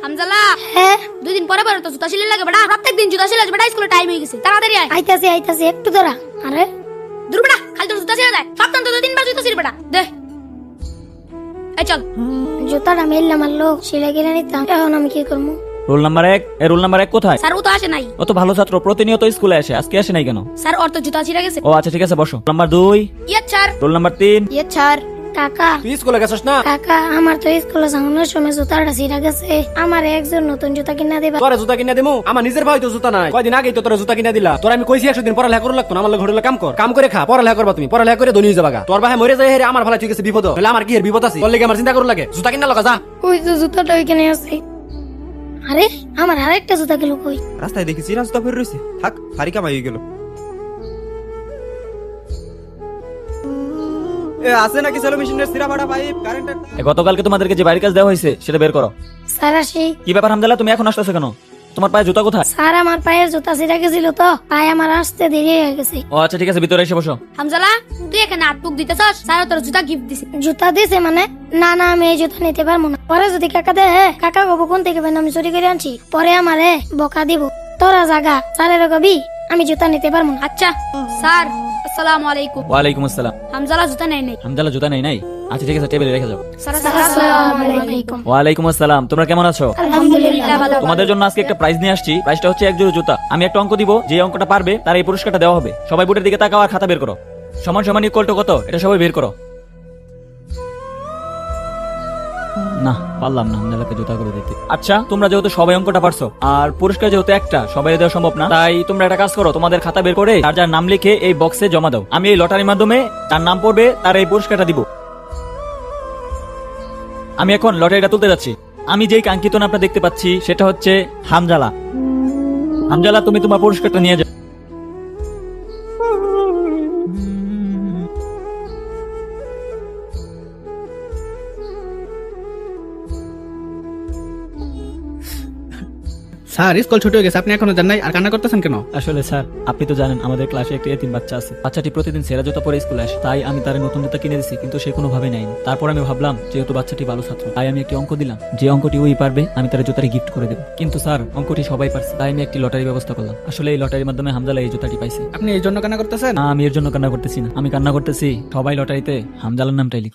হামজালা হ্যাঁ 2 দিন পরে পরে তো জুতা সিলাই লাগে বেটা প্রত্যেকদিন জুতা সিলাই বেটা স্কুলে টাইম হয়ে গেছে তাড়াতাড়ি আয় আইতাছি একটু দাঁড়া। আরে দূর বেটা খালি তোর জুতা সিলাই যায় সপ্তাহে তো 2-3 বার জুতা সিলাই বেটা দে এই চল জুতাটা মেললাম আর লোক সিলাই কিনে নিতাম, এখন আমি কি করবো? রোল নাম্বার 1 এই রোল নাম্বার 1 কোথায়? স্যার ও তো আসে নাই। ও তো ভালো ছাত্র, প্রতিনিয়ত স্কুলে আসে, আজকে আসে নাই কেন? স্যার ওর তো জুতা ছিঁড়ে গেছে। ও আচ্ছা ঠিক আছে বসো। রোল নাম্বার 2 ইয়ে স্যার রোল নাম্বার 3 ইয়ে স্যার কাকা তুই স্কুলে গেছস না? কাকা আমার তো স্কুলে যাওয়ার সময় জুতাটা ছিঁড়া গেছে, আমার একজন নতুন জুতা কিনা দিবা? তোরা জুতা কিনা দিমু? আমার নিজের ভাই তো জুতা নাই, কয়দিন আগেই তো তোরা জুতা কিনা দিলা। তোরা আমি কইছি 100 দিন পড়ালেখা করতে লাগতো না, আমার ঘরে কাম কর, কাম করে খা, পড়ালেখা করবা তুমি, পড়ালেখা করে ধনী হয়ে যাবা। তোর ভাই মরে যায় হেরে আমার ভালো ঠিক আছে বিপদ, তাহলে আমার কি এর বিপদ আছে? তোর লাগি আমার চিন্তা করু লাগে, জুতা কিনা লাগা যা। ওই তো জুতাটা ওইখানে আছে। আরে আমার আরেকটা জুতা গেল কই? রাস্তায় দেখি চিরা জুতা পরে রয়েছে, থাক হারি কামাই হয়ে গেল। এ আছে নাকি সেলো মেশিনের সিরা ভাড়া পাইপ কারেন্টের? গতকালকে তোমাদেরকে যে বাড়ির কাজ দেওয়া হয়েছে সেটা বের করো। স্যার আসি। কি ব্যাপার হামদালা, তুমি এখন আসতেছো কেন? তোমার পায়ে জুতা কোথায়? স্যার আমার পায়ের জুতা ছিঁড়া গেছিল তো, পায়ে আমার আসতে দেরি হয়ে গেছে। ও আচ্ছা ঠিক আছে, ভিতরে এসে বসো। হামজালা তুই এখানে আটপুক দিতেছস, স্যার তোর জুতা গিফট দিছে। জুতা দিছে মানে? না না আমি এই জুতা নিতে পারবো না। পরে যদি কাকা দে কাকা গো কোন থেকে পেন আমি চুরি করে আনছি, পরে আমারে বকা দিব। তোরা জাগা স্যারের কবি আমি জুতা নিতে পারবো না। আচ্ছা স্যার আসসালামু আলাইকুম। ওয়ালাইকুম আসসালাম। হামজালা জুতা নেই নেই। হামদালা জুতা নেই নাই? আচ্ছা ঠিক আছে, টেবিলে রেখে যাও। স্যার আসসালামু আলাইকুম। ওয়ালাইকুম আসসালাম। তোমরা কেমন আছো? আলহামদুলিল্লাহ ভালো। তোমাদের জন্য আজকে একটা প্রাইজ নিয়ে আসছি। প্রাইজটা হচ্ছে এক জোড়া জুতা। আমি একটা অঙ্ক দিব, যে অঙ্কটা পারবে তার এই পুরস্কারটা দেওয়া হবে। সবাই বোর্ডের দিকে তাকাও আর খাতা বের করো। সমান সমান ইকুয়াল টু কত এটা সবাই বের করো। না পারলাম না হামদালাকে জুতা করে দিতে। আচ্ছা তোমরা যেহেতু সবাই অঙ্কটা পারছো আর পুরস্কার যেহেতু একটা সবাই দেওয়া সম্ভব না, তাই তোমরা একটা কাজ করো, তোমাদের খাতা বের করে তার যার নাম লিখে এই বক্সে জমা দাও। আমি এই লটারির মাধ্যমে তার নাম পড়বে তার এই পুরস্কারটা দিব। আমি এখন লটারিটা তুলতে যাচ্ছি। আমি যেই কাঙ্ক্ষিত নামটা দেখতে পাচ্ছি সেটা হচ্ছে হামজালা। হামজালা তুমি তোমার পুরস্কারটা নিয়ে যাও। স্যার স্কুল ছুটি হয়ে গেছে, আপনি এখনো যান নাই আর কান্না করতেছেন কেন? আসলে স্যার আপনি তো জানেন আমাদের ক্লাসে একটা এতিম বাচ্চা আছে। বাচ্চাটি প্রতিদিন সেরা জুতা পরে স্কুলে আসে, তাই আমি তার নতুন জুতা কিনে দিছি, কিন্তু সে কোনোভাবে নেয়নি। তারপর আমি ভাবলাম যেহেতু বাচ্চাটি ভালো ছাত্র, তাই আমি একটি অঙ্ক দিলাম, যে অঙ্কটি ওই পারবে আমি তার জুতাটি গিফট করে দেবো। কিন্তু স্যার অঙ্কটি সবাই পারছে, তাই আমি একটি লটারি ব্যবস্থা করলাম। আসলে এই লটারির মাধ্যমে হামজালা এই জুতাটি পাইছে। আপনি এই জন্য কান্না করতেছেন? না আমি এর জন্য কান্না করতেছি না, আমি কান্না করতেছি সবাই লটারিতে হামজালার নামটাই লিখ।